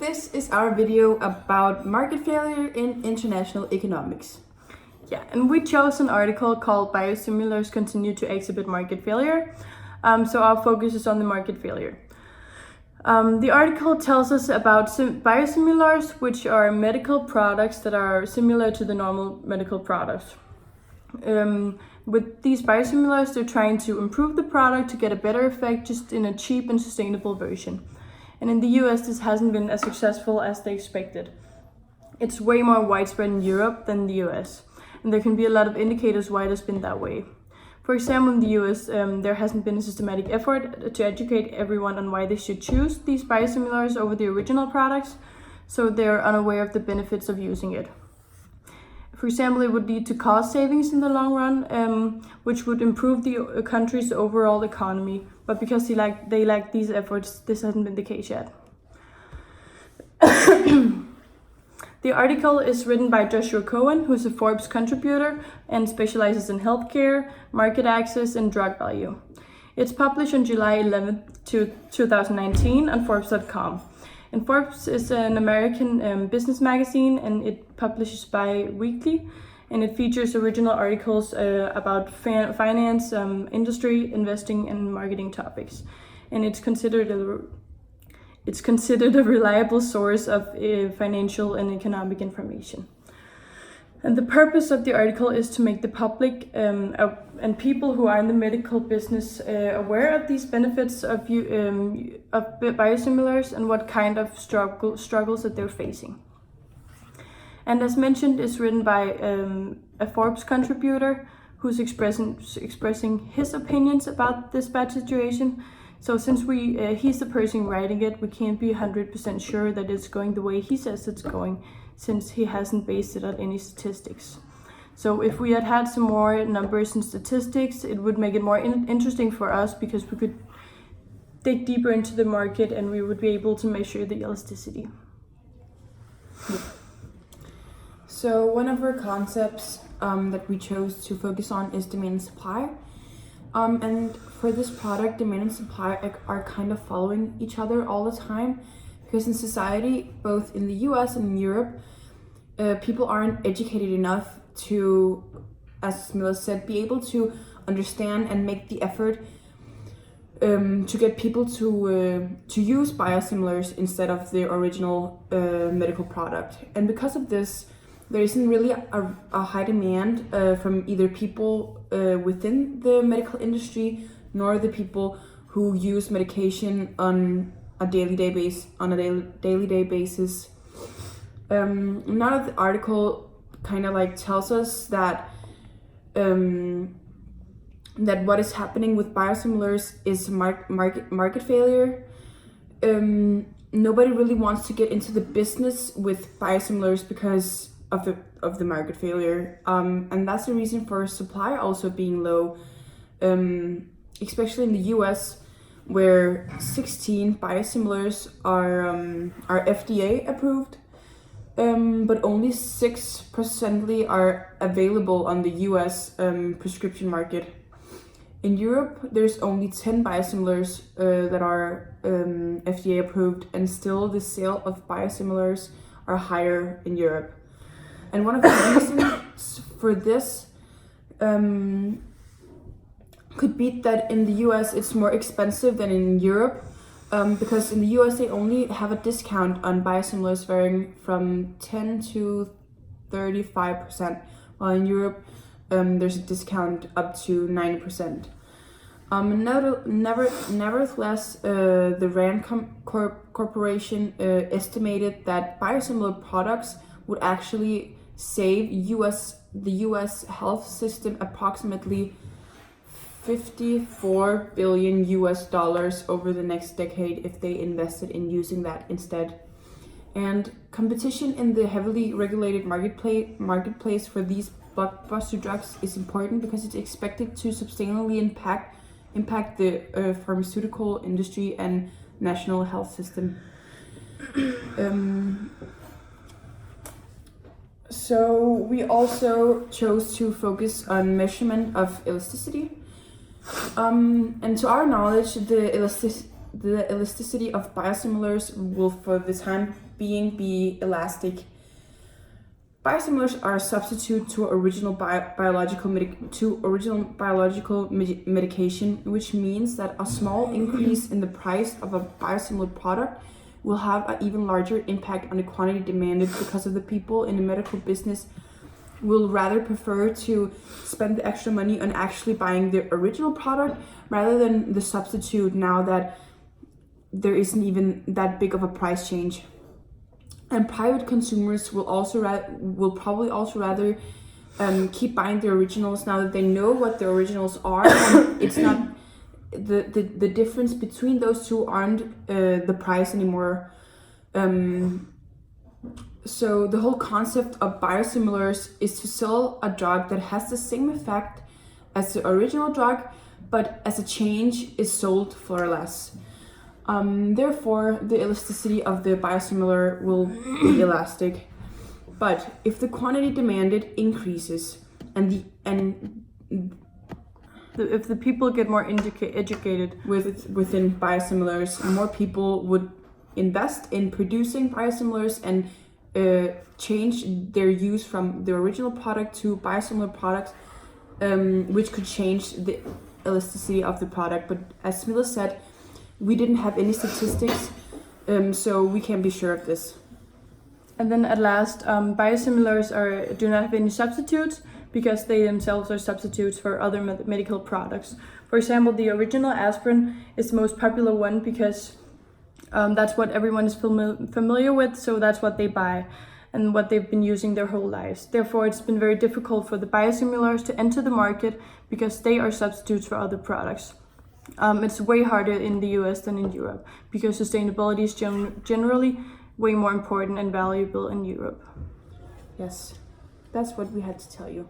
This is our video about market failure in international economics. Yeah, and we chose an article called Biosimilars Continue to Exhibit Market Failure. So our focus is on the market failure. The article tells us about biosimilars, which are medical products that are similar to the normal medical products. With these biosimilars, they're trying to improve the product to get a better effect just in a cheap and sustainable version. And in the US, this hasn't been as successful as they expected. It's way more widespread in Europe than the US, and there can be a lot of indicators why it has been that way. For example, in the US, there hasn't been a systematic effort to educate everyone on why they should choose these biosimilars over the original products, so they're unaware of the benefits of using it. For example, it would lead to cost savings in the long run, which would improve the country's overall economy. But because they lack these efforts, this hasn't been the case yet. The article is written by Joshua Cohen, who's a Forbes contributor and specializes in healthcare, market access, and drug value. It's published on July 11th, 2019 on Forbes.com. And Forbes is an American business magazine, and it publishes bi-weekly, and it features original articles about finance, industry, investing, and marketing topics. And it's considered a reliable source of financial and economic information. And the purpose of the article is to make the public and people who are in the medical business aware of these benefits of biosimilars and what kind of struggles that they're facing. And as mentioned, it's written by a Forbes contributor who's expressing his opinions about this bad situation. So since he's the person writing it, we can't be 100% sure that it's going the way he says it's going, since he hasn't based it on any statistics. So if we had some more numbers and statistics, it would make it more interesting for us, because we could dig deeper into the market and we would be able to measure the elasticity. So one of our concepts that we chose to focus on is demand and supply. And for this product, demand and supply are kind of following each other all the time, because in society, both in the US and in Europe, people aren't educated enough to, as Mila said, be able to understand and make the effort to get people to use biosimilars instead of the original medical product. And because of this, there isn't really a high demand from either people within the medical industry nor the people who use medication on a daily day basis. Now the article kind of tells us that that what is happening with biosimilars is market failure. Nobody really wants to get into the business with biosimilars because of the market failure, and that's the reason for supply also being low, especially in the US, where 16 biosimilars are FDA approved, but only 6% are available on the US prescription market. In Europe, there's only 10 biosimilars that are FDA approved, and still the sale of biosimilars are higher in Europe. And one of the reasons for this could be that in the US it's more expensive than in Europe, because in the US they only have a discount on biosimilars varying from 10 to 35%, while in Europe there's a discount up to 90%. Nevertheless, the RAND Corporation estimated that biosimilar products would actually save the US health system approximately $54 billion over the next decade if they invested in using that instead. And competition in the heavily regulated marketplace for these blockbuster drugs is important, because it's expected to substantially impact the pharmaceutical industry and national health system. So we also chose to focus on measurement of elasticity. And to our knowledge, the the elasticity of biosimilars will for the time being be elastic. Biosimilars are a substitute to original biological medication, which means that a small increase in the price of a biosimilar product will have an even larger impact on the quantity demanded, because of the people in the medical business will rather prefer to spend the extra money on actually buying the original product rather than the substitute, now that there isn't even that big of a price change. And private consumers will probably also rather keep buying the originals, now that they know what the originals are. And it's not the difference between those two aren't the price anymore. So the whole concept of biosimilars is to sell a drug that has the same effect as the original drug, but as a change is sold for less. Therefore, the elasticity of the biosimilar will be elastic. But if the quantity demanded increases If the people get more educated within biosimilars, more people would invest in producing biosimilars and change their use from the original product to biosimilar products, which could change the elasticity of the product. But as Smilla said, we didn't have any statistics, so we can't be sure of this. And then at last, biosimilars do not have any substitutes, because they themselves are substitutes for other medical products. For example, the original aspirin is the most popular one because that's what everyone is familiar with, so that's what they buy and what they've been using their whole lives. Therefore, it's been very difficult for the biosimilars to enter the market because they are substitutes for other products. It's way harder in the US than in Europe, because sustainability is generally way more important and valuable in Europe. Yes, that's what we had to tell you.